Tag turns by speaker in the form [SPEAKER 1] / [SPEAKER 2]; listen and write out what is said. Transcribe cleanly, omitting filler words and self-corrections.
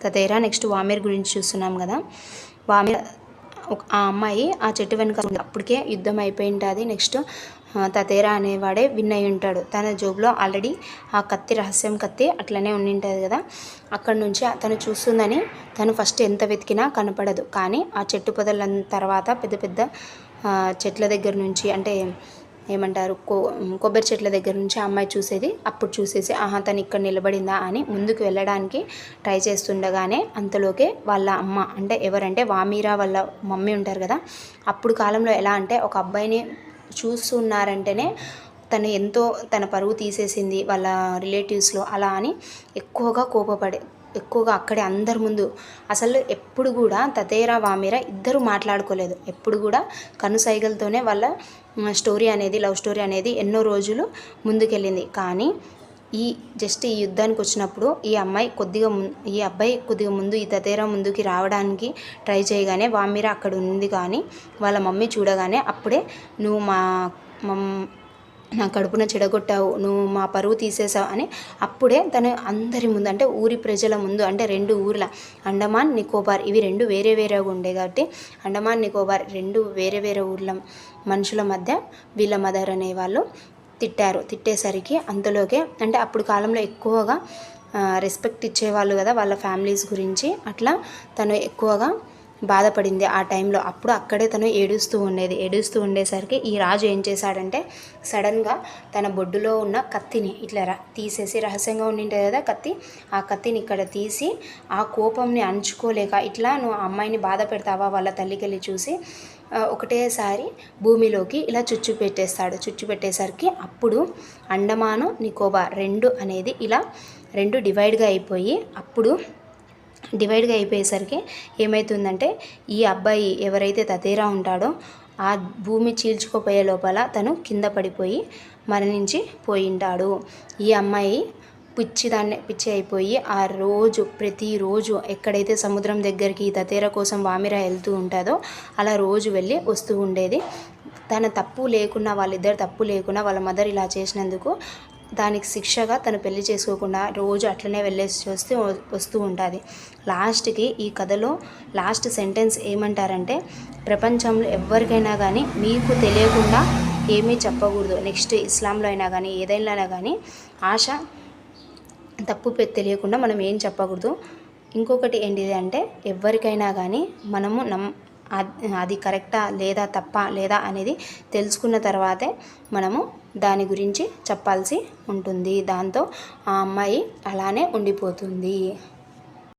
[SPEAKER 1] తతేరా next వామేర్ గురించి చూస్తున్నాం కదా. వామేర్ ఆ అమ్మాయి ఆ చెట్టు వెనుక అప్పటికే యుద్ధం అయిపోయి ఉంటుంది. నెక్స్ట్ తతేరా అనేవాడే విన్ అయి ఉంటాడు. తన జోబులో ఆల్రెడీ ఆ కత్తి, రహస్యం కత్తి అట్లనే ఉండింటుంది కదా. అక్కడ నుంచి తను చూస్తుందని తను ఫస్ట్ ఎంత వెతికినా కనపడదు. కానీ ఆ చెట్టు పొదల తర్వాత పెద్ద పెద్ద చెట్ల దగ్గర నుంచి, అంటే ఏమంటారు, కొబ్బరి చెట్ల దగ్గర నుంచి అమ్మాయి చూసేది. అప్పుడు చూసేసి తను ఇక్కడ నిలబడిందా అని ముందుకు వెళ్ళడానికి ట్రై చేస్తుండగానే అంతలోకే వాళ్ళ అమ్మ, అంటే ఎవరంటే వామీరా వాళ్ళ మమ్మీ ఉంటారు కదా. అప్పుడు కాలంలో ఎలా అంటే ఒక అబ్బాయిని చూస్తున్నారంటేనే తను ఎంతో తన పరువు తీసేసింది వాళ్ళ రిలేటివ్స్లో అలా అని ఎక్కువగా అక్కడే అందరి ముందు అసలు ఎప్పుడు కూడా తతేరా వామీరా ఇద్దరు మాట్లాడుకోలేదు. ఎప్పుడు కూడా కనుసైగలతోనే వాళ్ళ స్టోరీ అనేది, లవ్ స్టోరీ అనేది ఎన్నో రోజులు ముందుకెళ్ళింది. కానీ ఈ యుద్ధానికి వచ్చినప్పుడు ఈ అబ్బాయి కొద్దిగా ముందు ఈ తతేరా ముందుకి రావడానికి ట్రై చేయగానే వామీరా అక్కడ ఉంది. కానీ వాళ్ళ మమ్మీ చూడగానే అప్పుడే నువ్వు నా కడుపున చెడగొట్టావు, నువ్వు మా పరువు తీసేసావు అని అప్పుడే తను అందరి ముందు, అంటే ఊరి ప్రజల ముందు, అంటే 2 ఊర్ల అండమాన్ నికోబార్ ఇవి 2 వేరే వేరేగా ఉండే కాబట్టి అండమాన్ నికోబార్ 2 వేరే వేరే ఊర్ల మనుషుల మధ్య వీళ్ళ మదర్ అనేవాళ్ళు తిట్టేసరికి అంతలోకే, అంటే అప్పుడు కాలంలో ఎక్కువగా రెస్పెక్ట్ ఇచ్చేవాళ్ళు కదా వాళ్ళ ఫ్యామిలీస్ గురించి. అట్లా తను ఎక్కువగా బాధపడింది ఆ టైంలో. అప్పుడు అక్కడే తను ఏడుస్తూ ఉండేసరికి ఈ రాజు ఏం చేశాడంటే సడన్గా తన బొడ్డులో ఉన్న కత్తిని ఇట్లా తీసేసి, రహస్యంగా ఉండింటే కదా కత్తి, ఆ కత్తిని ఇక్కడ తీసి ఆ కోపంని అంచుకోలేక ఇట్లా నువ్వు అమ్మాయిని బాధ పెడతావా వాళ్ళ తల్లికెళ్ళి చూసి ఒకటేసారి భూమిలోకి ఇలా చుచ్చు పెట్టేసరికి అప్పుడు అండమాను నికోబార్ 2 అనేది ఇలా 2 డివైడ్గా అయిపోయేసరికి ఏమవుతుందంటే ఈ అబ్బాయి ఎవరైతే తతేరా ఉంటాడో ఆ భూమి చీల్చుకోపోయే లోపల తను కింద పడిపోయి మరణించి పోయింటాడు. ఈ అమ్మాయి పిచ్చి అయిపోయి ప్రతిరోజు ఎక్కడైతే సముద్రం దగ్గరికి తతేరా కోసం వామీరా వెళ్తూ ఉంటుందో అలా రోజు వెళ్ళి వస్తూ ఉండేది. తన తప్పు లేకున్నా, వాళ్ళిద్దరు తప్పు లేకున్నా వాళ్ళ మదర్ ఇలా చేసినందుకు దానికి శిక్షగా తను పెళ్లి చేసుకోకుండా రోజు అట్లనే వెళ్ళేసి వస్తూ ఉంటుంది. లాస్ట్కి ఈ కథలో లాస్ట్ సెంటెన్స్ ఏమంటారంటే, ప్రపంచంలో ఎవరికైనా కానీ మీకు తెలియకుండా ఏమీ చెప్పకూడదు. నెక్స్ట్ ఇస్లాంలో అయినా కానీ ఏదైనా కానీ తప్పు తెలియకుండా మనం ఏం చెప్పకూడదు. ఇంకొకటి ఏంటిది అంటే ఎవరికైనా కానీ మనము అది కరెక్టా లేదా తప్పా లేదా అనేది తెలుసుకున్న తర్వాతే మనము దాని గురించి చెప్పాల్సి ఉంటుంది. దాంతో ఆ అమ్మాయి అలానే ఉండిపోతుంది.